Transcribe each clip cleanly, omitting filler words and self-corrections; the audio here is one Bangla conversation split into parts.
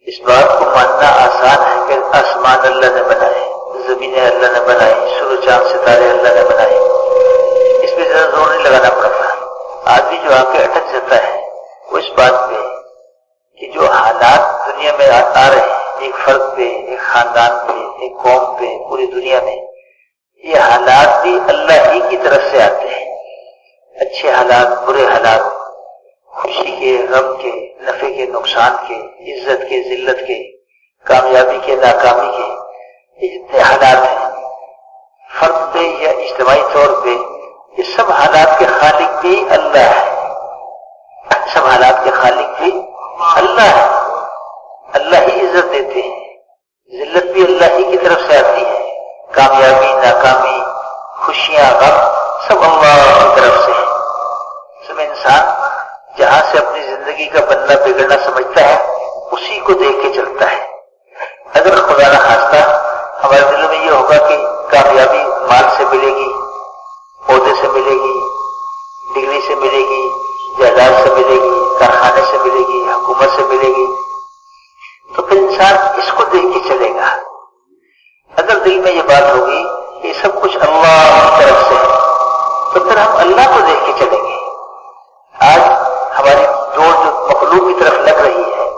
اس بات کو ماننا آسان ہے کہ آسمان اللہ نے بنائے، زمینیں اللہ نے بنائی، سورج چاند ستارے اللہ نے بنائے، اس پہ زیادہ زور نہیں لگانا پڑتا۔ آدمی جو آ کے اٹک جاتا ہے وہ اس بات پہ کہ جو حالات دنیا میں آ رہے ہیں، ایک فرد پہ، ایک خاندان پہ، ایک قوم پہ، پوری دنیا میں، یہ حالات بھی اللہ ہی کی طرف سے آتے ہیں۔ اچھے حالات، برے حالات، خوشی کے، غم کے، نفع کے، نقصان کے، عزت کے، ذلت کے، کامیابی کے، ناکامی کے، یہ جتنے حالات ہیں فرد پہ یا اجتماعی طور پہ، یہ سب حالات کے خالق بھی اللہ ہے۔ سب حالات کے خالق بھی اللہ ہے۔ اللہ ہی عزت دیتے ہیں، ذلت بھی اللہ ہی کی طرف سے آتی ہے، کامیابی، ناکامی، خوشیاں، غم سب اللہ کی طرف سے ہے۔ سب انسان جہاں سے اپنی زندگی کا بننا بگڑنا سمجھتا ہے اسی کو دیکھ کے چلتا ہے۔ اگر خدا نہ خواستہ ہمارے دلوں میں یہ ہوگا کہ کامیابی مال سے ملے گی، عہدے سے ملے گی، ڈگری سے ملے گی، جائیداد سے ملے گی، کارخانے سے ملے گی، حکومت سے ملے گی، تو پھر انسان اس کو دیکھ کے چلے گا۔ اگر دل میں یہ بات ہوگی کہ یہ سب کچھ اللہ کی طرف سے ہے تو پھر ہم اللہ کو دیکھ کے چلیں گے۔ آج ہماری دوڑ جو مخلوق کی طرف لگ رہی ہے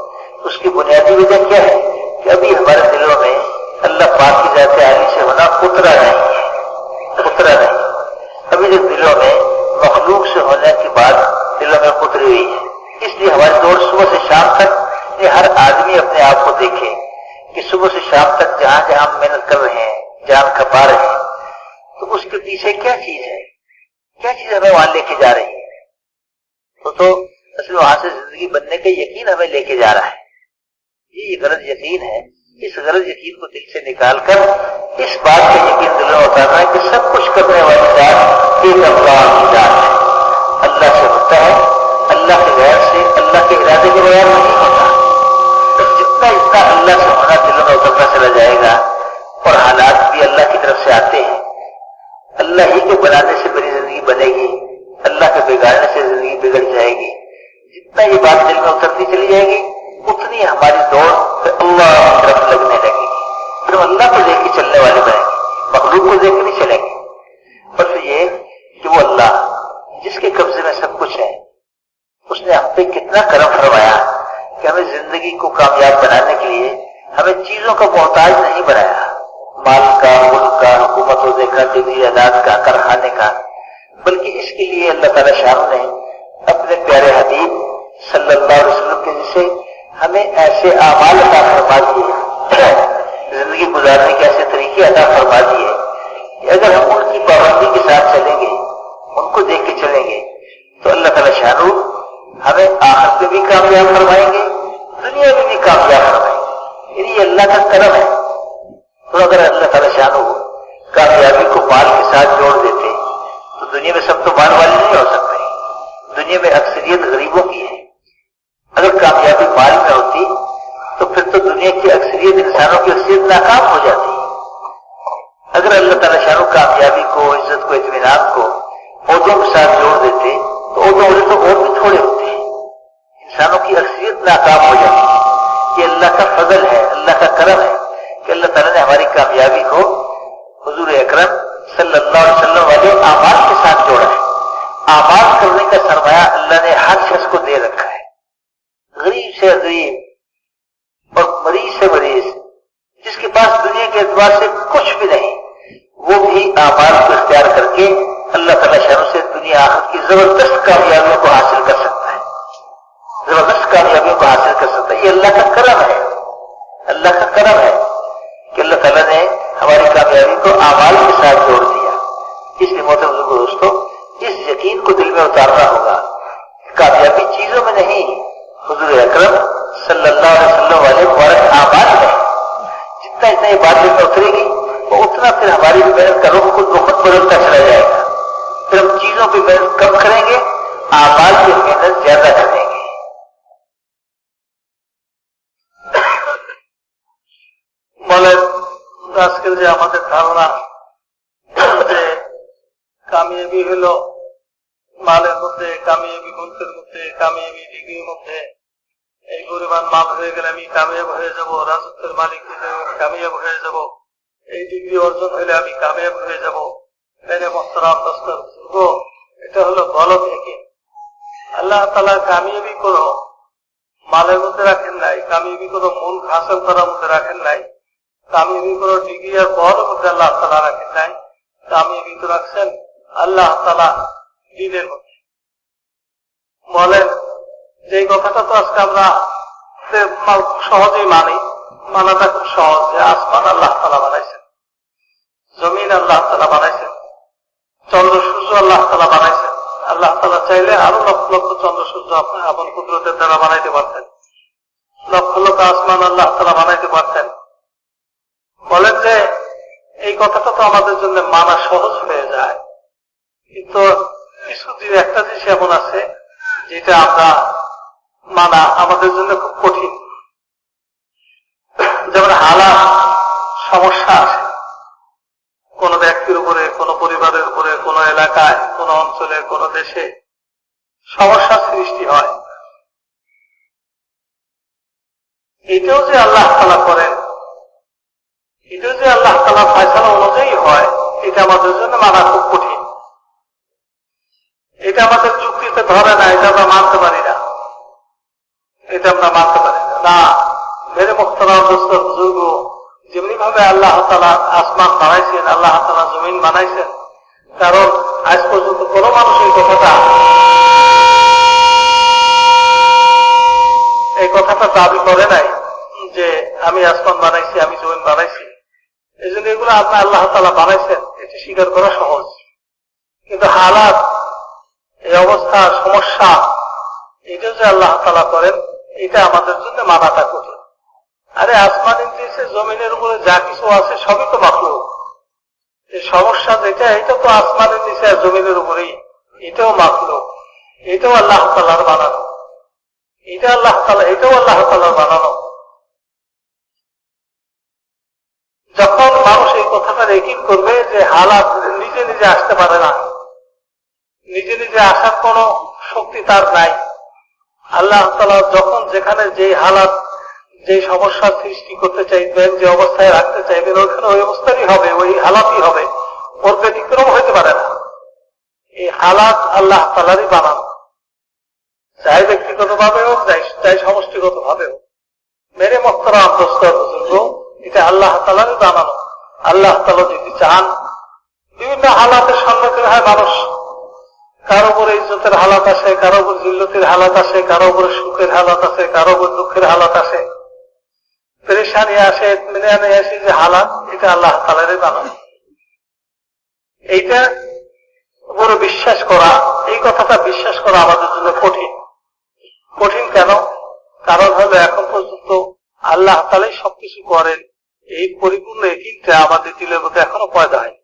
اس کی بنیادی وجہ کیا ہے کہ ابھی ہمارے دلوں میں اللہ پاک کی ذات عالی سے ہونا اترا نہیں ہے۔ ابھی جو دلوں میں مخلوق سے ہونے کی بات دلوں میں اتری ہوئی ہے، اس لیے ہماری دوڑ صبح سے شام تک یہ ہر آدمی اپنے آپ کو دیکھے کہ صبح سے شام تک جہاں جہاں ہم محنت کر رہے ہیں، جان کھپا رہے ہیں، تو اس کے پیچھے کیا چیز ہے، کیا چیز ہمیں وہاں لے کے جا رہی ہے؟ تو اصل وہاں سے زندگی بننے کا یقین ہمیں لے کے جا رہا ہے۔ یہ غلط یقین ہے۔ اس غلط یقین کو دل سے نکال کر اس بات کا یقین دلوں میں اتارنا ہے کہ سب کچھ کرنے والی ذات ایک اللہ کی ذات ہے۔ اللہ سے ہوتا ہے، اللہ کے غیر سے، اللہ کے ارادے کے بغیر نہیں ہوتا۔ جتنا اللہ سے ہونا دلوں میں اترتا چلا جائے گا اور حالات بھی اللہ کی طرف سے آتے ہیں، اللہ ہی کے بنانے سے میری زندگی بنے گی، اللہ کے بگاڑنے سے زندگی بگڑ جائے گی۔ جتنا یہ بات دل میں اترتی چلی جائے گی اتنی ہماری دوڑ پھر اللہ کی طرف لگنے لگے گی، پھر ہم اللہ کو دیکھ کے چلنے والے بنیں گے، مخلوق کو دیکھ کے نہیں چلیں گے۔ اور پھر یہ کہ وہ اللہ جس کے قبضے میں سب کچھ ہے، اس نے ہم پہ کتنا کرم فرمایا کہ ہمیں زندگی کو کامیاب بنانے کے لیے ہمیں چیزوں کا محتاج نہیں بنایا، مال کا، ملک کا، حکومت و دیکھا، ڈگری جائیداد کا، کارخانے کا، بلکہ اس کے لیے اللہ تعالیٰ شان نے اپنے پیارے حبیب صلی اللہ علیہ وسلم کے جیسے ہمیں ایسے اعمال عطا فرما دیے، زندگی گزارنے کے ایسے طریقے عطا فرما دیے کہ اگر ہم ان کی پابندی کے ساتھ چلیں گے، ان کو دیکھ کے چلیں گے تو اللہ تعالیٰ شانو ہمیں آخرت میں بھی کامیاب فرمائیں گے، دنیا میں بھی کامیاب فرمائیں گے۔ یعنی یہ اللہ کا کرم ہے۔ تو اگر اللہ تعالیٰ شانو کامیابی کو مال کے ساتھ جوڑ دیتے تو دنیا میں سب تو مال والے نہیں ہو سکتے، دنیا میں اکثریت غریبوں کی ہے۔ اگر کامیابی مال میں ہوتی تو پھر تو دنیا کی اکثریت، انسانوں کی اکثریت ناکام ہو جاتی۔ اگر اللہ تعالیٰ شان کامیابی کو، عزت کو، اطمینان کو عہدوں کے ساتھ جوڑ دیتے تو عہدوں والے تو اور بھی تھوڑے ہوتے ہیں، انسانوں کی اکثریت ناکام ہو جاتی۔ یہ اللہ کا فضل ہے، اللہ کا کرم ہے کہ اللہ تعالیٰ نے ہماری کامیابی کو حضور اکرم صلی اللہ علیہ وسلم والے اعمال کے ساتھ جوڑا ہے۔ اعمال کرنے کا سرمایہ اللہ نے ہر شخص کو دے رکھا ہے، غریب سے غریب اور مریض سے مریض، جس کے پاس دنیا کے اعتبار سے کچھ بھی نہیں، وہ بھی اعمال کو اختیار کر کے اللہ تعالیٰ شان سے دنیا آخرت کی زبردست کامیابیوں کو حاصل کر سکتا ہے، زبردست کامیابیوں کو حاصل کر سکتا ہے۔ یہ اللہ کا کرم ہے، اللہ کا کرم ہے کہ اللہ تعالیٰ نے ہماری کامیابی کو اعمال کے ساتھ جوڑ دیا۔ اس لیے محترم دوستو، اس یقین کو دل میں اتارنا ہوگا، کامیابی چیزوں میں نہیں، حضور اکرم صلی اللہ علیہ وسلم والے مبارک اعمال میں۔ جتنا یہ بات دل میں اترے گی وہ اتنا پھر ہماری محنت کا رخ خود بخود بدلتا چلا جائے گا۔ پھر ہم چیزوں پہ محنت کم کریں گے، اعمال کی محنت زیادہ کریں گے۔ আজকের যে আমাদের ধারণা যে কামিয়াবি হলো মালের মধ্যে, কামিয়াবি মুলকের মধ্যে, কামিয়াবি ডিগ্রির মধ্যে, এই পরিমাণ মাল হয়ে গেলে আমি কামিয়াব হয়ে যাব, রাজত্বের মালিক হয়ে আমি কামিয়াব হয়ে যাব, এই ডিগ্রি অর্জন হলে আমি কামিয়াব হয়ে যাব। মেরে মোহতারাম দোস্তার বুজুর্গ, এটা হলো গলত ইয়াকিন। আল্লাহ তাআলা কামিয়াবি কোনো মালের মধ্যে রাখেন নাই, কামিয়াবি কোনো মুলক হাসিল করার মধ্যে রাখেন নাই, কামিয়াবি কোনো ডিগ্রি আর পদের মধ্যে আল্লাহ তাআলা রাখেন নাই। কামিয়াবি তো রাখছেন আল্লাহ তাআলা দ্বীনের মধ্যে। বলেন যে কথাটা তো আজকে আমরা সহজেই মানি, মানাটা খুব সহজ, যে আসমান আল্লাহ তাআলা বানাইছেন, জমিন আল্লাহ তাআলা বানাইছেন, চন্দ্র সূর্য আল্লাহ তাআলা বানাইছেন। আল্লাহ তাআলা চাইলে আরো লক্ষ লক্ষ চন্দ্র সূর্য আপনার আপন কুদরতের দ্বারা বানাইতে পারতেন, লক্ষ লক্ষ আসমান আল্লাহ তাআলা বানাইতে পারতেন। বলেন যে এই কথাটা তো আমাদের জন্য মানা সহজ হয়ে যায়, কিন্তু কিছু একটা জিনিস এমন আছে যেটা আমরা মানা আমাদের জন্য খুব কঠিন। যেমন হালাত সমস্যা আসে কোন ব্যক্তির উপরে, কোন পরিবারের উপরে, কোন এলাকায়, কোন অঞ্চলে, কোন দেশে সমস্যার সৃষ্টি হয়। এটাও যে আল্লাহ তাআলা করেন, এটাও যে আল্লাহ তাআলা ফয়সালা অনুযায়ী হয়, এটা আমাদের জন্য মানা খুব কঠিন। এটা আমাদের যুক্তিতে ধরে না, এটা আমরা মানতে পারি না, এটা আমরা মানতে পারি না। না, মেরে মুহতারাম দোস্ত বুজুর্গ, যেমনি ভাবে আল্লাহ তাআলা আসমান বানাইছেন, আল্লাহ তাআলা জমিন বানাইছেন, কারণ আজ পর্যন্ত কোন মানুষ এই কথাটা দাবি করে নাই যে আমি আসমান বানাইছি, আমি জমিন বানাইছি। এই জন্য এগুলো আপনার আল্লাহ তাআলা বানাইছেন, এটি স্বীকার করা সহজ। কিন্তু হালাত, এই অবস্থা, সমস্যা, এটা যে আল্লাহ তাআলা করেন, এটা আমাদের জন্য মানাটা কঠিন। আরে আসমানের নিচে জমিনের উপরে যা কিছু আছে সবই তো মাখলুক। এই সমস্যা যেটা, এটা তো আসমানের নিচে আর জমিনের উপরেই, এটাও মাখলুক, এটাও আল্লাহ তাআলার বানানো, এটাও আল্লাহ তাআলার বানানো। যখন মানুষ এই কথাটা ইয়াকিন করবে যে হালাত নিজে নিজে আসতে পারে না, নিজে নিজে আসার কোন শক্তি তার নাই, আল্লাহ তাআলা যখন যেখানে যে হালাত, যে সমস্যার সৃষ্টি করতে চাইবেন, যে অবস্থায় রাখতে চাইবেন, ওইখানে ওই অবস্থারই হবে, ওই হালাতই হবে, ওর ব্যতিক্রম হইতে পারে না। এই হালাত আল্লাহ তাআলারই বানানো, চাই ব্যক্তিগত ভাবে হোক, চাই সমষ্টিগত ভাবে হোক। মেরে মুহতারাম দোস্ত বুজুর্গ, এটা আল্লাহ তাআলারই বানানো। আল্লাহ তাআলা যদি চান, বিভিন্ন হালাতের সম্মুখীন হয় মানুষ। কারো উপরে ইজ্জতের হালাত আসে, কারো উপর জিল্লতির হালাত আসে, কারো উপরে সুখের হালাত আসে, কারো উপর দুঃখের হালাত আসে, পেরেশানি আসে, মিনানে আসে, যে হালাত, এটা আল্লাহ তাআলারই বানানো। এইটা উপরে বিশ্বাস করা, এই কথাটা বিশ্বাস করা আমাদের জন্য কঠিন। কঠিন কেন? কারণ হলো এখন পর্যন্ত আল্লাহ তাআলাই সবকিছু করেন, এই পরিপূর্ণ ইয়াকিনটা আমাদের দিলের মধ্যে এখনো পয়দা হয়।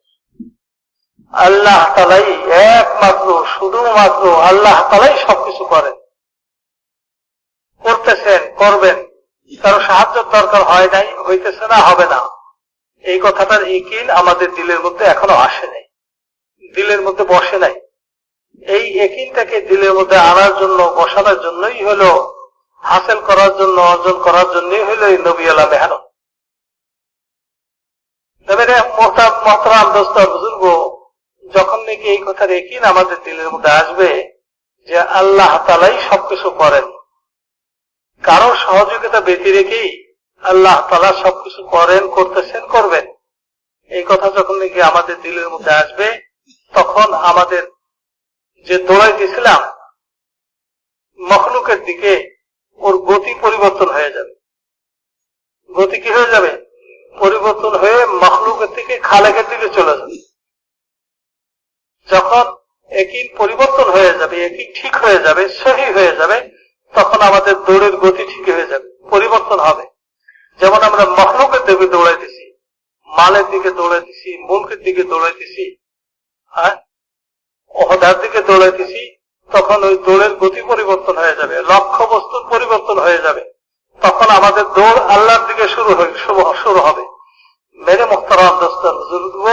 আল্লাহ তাআলাই একমাত্র, শুধুমাত্র আল্লাহ তাআলাই সবকিছু করেন, করতেছেন, করবেন, কারো সাহায্যের দরকার হয় নাই, হইতেছে না, হবে না। এই কথাটার ইয়াকিন আমাদের দিলের মধ্যে এখনো আসে নাই, দিলের মধ্যে বসে নাই। এই ইয়াকিনটাকে দিলের মধ্যে আনার জন্য, বসানোর জন্যই হলো, হাসিল করার জন্য, অর্জন করার জন্যই হলো এই নবীওয়ালা মেহনত। মুহতারাম দোস্ত বুজুর্গ, যখন নাকি এই কথার ইয়াকিন আমাদের দিলের মধ্যে আসবে যে আল্লাহ তাআলাই সবকিছু করেন, কারো সহযোগিতা ব্যতি রেখেই আল্লাহ তাআলা সবকিছু করেন, করতেছেন, করবেন, এই কথা যখন নাকি আমাদের দিলের মধ্যে আসবে, তখন আমাদের যে দৌড়াইতেছিলাম মখলুকের দিকে, ওর গতি পরিবর্তন হয়ে যাবে। গতি কি হয়ে যাবে? পরিবর্তন হয়ে মখলুকের থেকে খালেকের দিকে চলে যাবে। যখন ইয়াকিন পরিবর্তন হয়ে যাবে, ইয়াকিন ঠিক হয়ে যাবে, সহি হয়ে যাবে, তখন আমাদের দৌড়ের গতি ঠিক হয়ে যাবে, পরিবর্তন হবে। যেমন আমরা মখলুকের দিকে দৌড়াইতেছি, মালের দিকে দৌড়াইতেছি, মুলকের দিকে দৌড়াইতেছি, ওহদার দিকে দৌড়াইতেছি, তখন ওই দৌড়ের গতি পরিবর্তন হয়ে যাবে, লক্ষ্য বস্তুর পরিবর্তন হয়ে যাবে, তখন আমাদের দৌড় আল্লাহর দিকে শুরু হবে। মেরে মুহতারাম দোস্ত বুজুর্গ,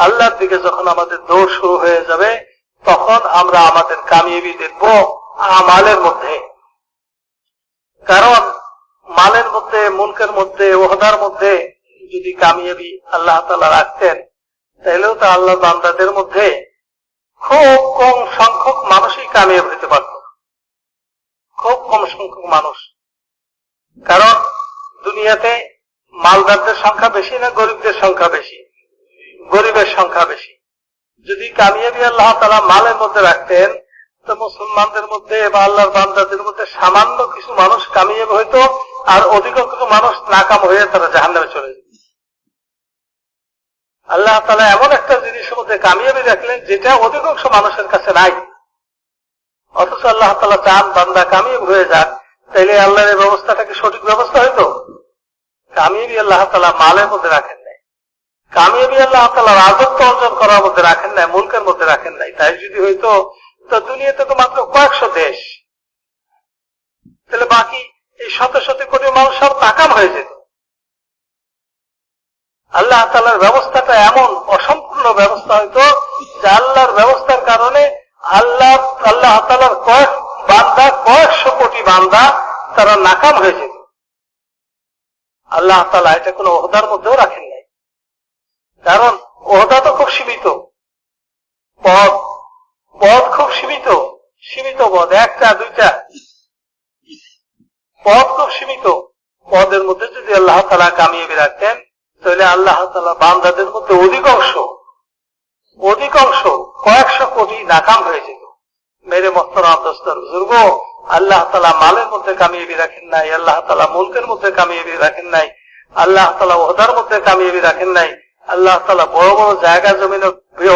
আল্লাহর দিকে যখন আমাদের দৌড় শুরু হয়ে যাবে, তখন আমরা আমাদের কামিয়াবি দেখব আমালের মধ্যে। কারণ মালের মধ্যে, মুলকের মধ্যে, ওহদার মধ্যে যদি কামিয়াবি আল্লাহ তাআলা রাখতেন, তাহলেও তো আল্লাহ বান্দাদের মধ্যে খুব কম সংখ্যক মানুষই কামিয়াব হতে পারত, খুব কম সংখ্যক মানুষ। কারণ দুনিয়াতে মালদারদের সংখ্যা বেশি না গরিবদের সংখ্যা বেশি? গরিবের সংখ্যা বেশি। যদি কামিয়াবি আল্লাহ তাআলা মালের মধ্যে রাখতেন, তো মুসলমানদের মধ্যে বা আল্লাহর বান্দাদের মধ্যে সামান্য কিছু মানুষ কামিয়াব হইতো, আর অধিকাংশ মানুষ নাকাম হয়ে তারা জাহান্নামে চলে যেত। আল্লাহ তাআলা এমন একটা জিনিসের মধ্যে কামিয়াবি রাখলেন যেটা অধিকাংশ মানুষের কাছে নাই, অথচ আল্লাহ তাআলা চান বান্দা কামিয়াব হয়ে যাক। তাইলে আল্লাহর এই ব্যবস্থাটা কি সঠিক ব্যবস্থা হইতো? কামিয়াবি আল্লাহ তাআলা মালের মধ্যে রাখেন নাই, কামিয়াবি আল্লাহ তাআলা রাজত্ব অর্জন করার মধ্যে রাখেন নাই, মুলকের মধ্যে রাখেন নাই। তাই যদি হইতো তো দুনিয়াতে তো মাত্র কয়েকশো দেশ, তাহলে বাকি এই শত শত কোটি মানুষ সব নাকাম হয়ে যেত। আল্লাহ তাআলার ব্যবস্থাটা এমন অসম্পূর্ণ ব্যবস্থা হইতো যে আল্লাহর ব্যবস্থার কারণে আল্লাহ তাআলার কয়েকশো কোটি বান্দা তারা নাকাম হয়ে যেত। আল্লাহ তাআলা এটা কোনো ওহদার মধ্যেও রাখেন নাই, কারণ ওহদা তো খুব সীমিত, পদ খুব সীমিত, পদ একটা দুইটা পদ খুব সীমিত। পদের মধ্যে যদি আল্লাহ তাআলা কামিয়াবি রাখতেন, তাহলে আল্লাহ তাআলা বান্দাদের মধ্যে অধিকাংশ কয়েকশো কোটি নাকাম হয়ে যেত। মেরে মোহতারাম দোস্তর বুজুর্গ, আল্লাহ তাআলা মালের মধ্যে কামিয়াবি রাখেন নাই, আল্লাহ তাআলা মুলকের মধ্যে কামিয়াবি রাখেন নাই, আল্লাহ তাআলা ওহদার মধ্যে কামিয়াবি রাখেন নাই, আল্লাহ তাআলা বড় বড় জায়গা জমিনের,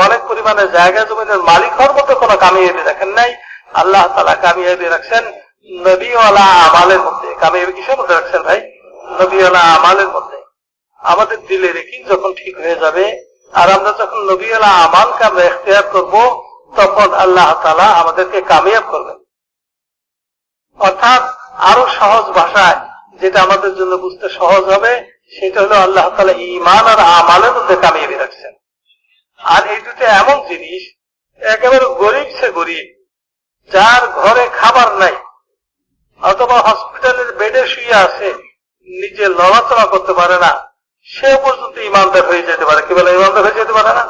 অনেক পরিমাণে জায়গা জমিনের মালিক হওয়ার মধ্যে কোনো কামিয়াবি রাখেন নাই। আল্লাহ তাআলা কামিয়াবি রাখছেন নবীওয়ালা আমালের মধ্যে। কামিয়াবি কিসের মধ্যে রাখছেন ভাই? নবীওয়ালা আমালের মধ্যে। আমাদের দিলের ইয়াকিন যখন ঠিক হয়ে যাবে আর আমরা যখন নবীওয়ালা আমালকে আমরা ইখতিয়ার করব, তখন আল্লাহ তাআলা আমাদেরকে কামিয়াব করবেন। অর্থাৎ আরো সহজ ভাষায় যেটা আমাদের জন্য বুঝতে সহজ হবে, সেটা হলো আল্লাহ তাআলা ঈমান আর আমালের মধ্যে কামিয়াবি রাখছেন। আর এই দুটো এমন জিনিস, একেবারে গরিব সে গরিব, যার ঘরে খাবার নাই অথবা হসপিটালের বেডে শুয়ে আছে, নিজে লড়াচড়া করতে পারে না, সে পর্যন্ত ইমানদার হয়ে যেতে পারে। কি বলে? ইমানদার হয়ে যেতে পারে না?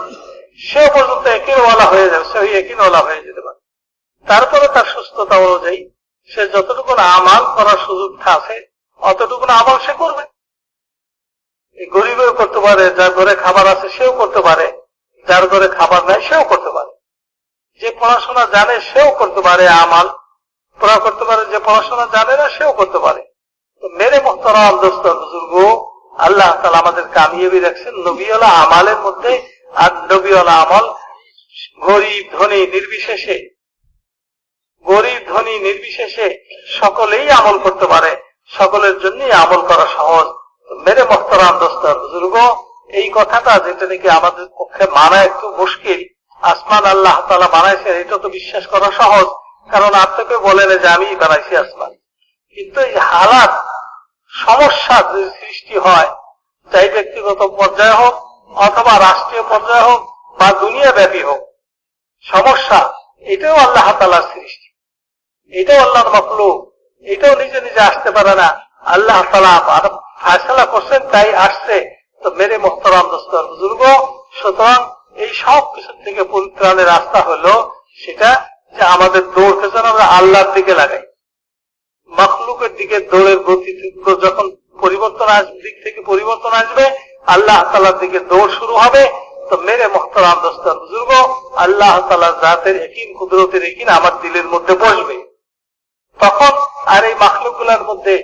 সে পর্যন্ত একিনওয়ালা হয়ে যাবে, সহি একিনওয়ালা হয়ে যেতে পারে। তারপরে তার সুস্থতা অনুযায়ী সে যতটুকু আমাল করার সুযোগ আছে অতটুকু আমাল সে করবে। এই গরিবেও করতে পারে, যার ঘরে খাবার আছে সেও করতে পারে, যার ঘরে খাবার নাই সেও করতে পারে। যে পড়াশোনা জানে সেও করতে পারে, আমাল পড়া করতে পারে, যে পড়াশোনা জানে না সেও করতে পারে। তো মেরে মোহতারাম দোস্ত বুজুর্গ, আল্লাহ তাআলা আমাদের কামিয়াবি রাখছেন নবীওয়ালা আমালের মধ্যে। আর নবীওয়ালা আমল গরিব ধনী নির্বিশেষে সকলেই আমল করতে পারে, সকলের জন্যই আমল করা সহজ। মেরে মোহতারাম দোস্ত বুজুর্গ, এই কথাটা যেটা নাকি আমাদের পক্ষে মানা একটু মুশকিল, আসমান আল্লাহ তাআলা বানাইছেন, এটা তো বিশ্বাস করা সহজ, কারণ আপনাকে বলেন যে আমি বানাইছি আসমান। কিন্তু এই হালাত সমস্যা যে সৃষ্টি হয়, চাই ব্যক্তিগত পর্যায়ে হোক অথবা রাষ্ট্রীয় পর্যায়ে হোক বা দুনিয়া ব্যাপী হোক, সমস্যা এটাও আল্লাহ তাআলার সৃষ্টি, এটাও আল্লাহর মাখলুক, এটাও নিজে নিজে আসতে পারে না, আল্লাহ তাআলা ফায়সালা করছেন তাই আসছে। তো মেরে মোহতারাম দোস্তর বুজুর্গ, সুতরাং এই সব কিছু থেকে পরিত্রাণের রাস্তা হলো সেটা যে আমাদের দৌড়কে যেন আমরা আল্লাহর দিকে লাগাই। মাখলুকের দিকে দৌড়ের গতি যখন দিক থেকে পরিবর্তন আসবে, আল্লাহ তাআলার দিকে দৌড় শুরু হবে। তো মেরে মোহতারাম দোস্তর বুজুর্গ, আল্লাহ তাআলার জাতের ইয়াকিন, কুদরতের ইয়াকিন আমার দিলের মধ্যে বসবে। তখন আর এই মাখলুকগুলোর মধ্যে,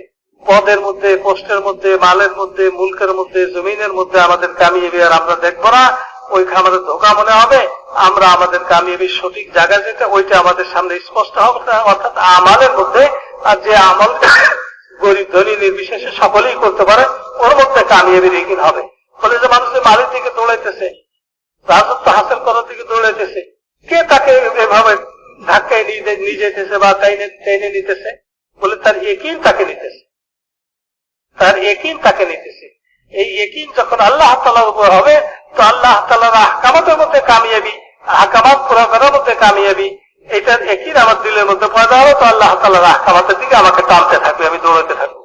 পদের মধ্যে, পোস্টের মধ্যে, মালের মধ্যে, মুলকের মধ্যে, জমিনের মধ্যে আমাদের কামিয়াবি আর আমরা দেখবো না, ওইখানে আমাদের ধোঁকা মনে হবে। আমরা আমাদের কামিয়াবির সঠিক জায়গা যেটা, ওইটা আমাদের সামনে স্পষ্ট হবে, অর্থাৎ আমালের মধ্যে। আর যে আমল গরিব ধনী নির্বিশেষে সকলেই করতে পারে, ওর মধ্যে কামিয়াবির ইয়াকিন হবে। ফলে যে মানুষের মালের দিকে দৌড়াইতেছে, রাজত্ব হাসিল করার দিকে দৌড়াইতেছে, কে তাকে এভাবে ধাক্কায় নিয়ে যেতেছে বা টেনে নিতেছে? বলে তার ইয়াকিন তাকে নিতেছে, তার ইয়াকিন তাকে নিতেছে। এই ইয়াকিন যখন আল্লাহ তাআলার উপর হবে, তো আল্লাহ তাআলার আহকামাতের মধ্যে কামিয়াবি, আহকামাত পুরা করার মধ্যে কামিয়াবি, এইটার একই আমার দিলের মধ্যে পয়দা হলো, তো আল্লাহ তাআলার আহকামাতের দিকে আমাকে টানতে থাকবে, আমি দৌড়াতে থাকবো।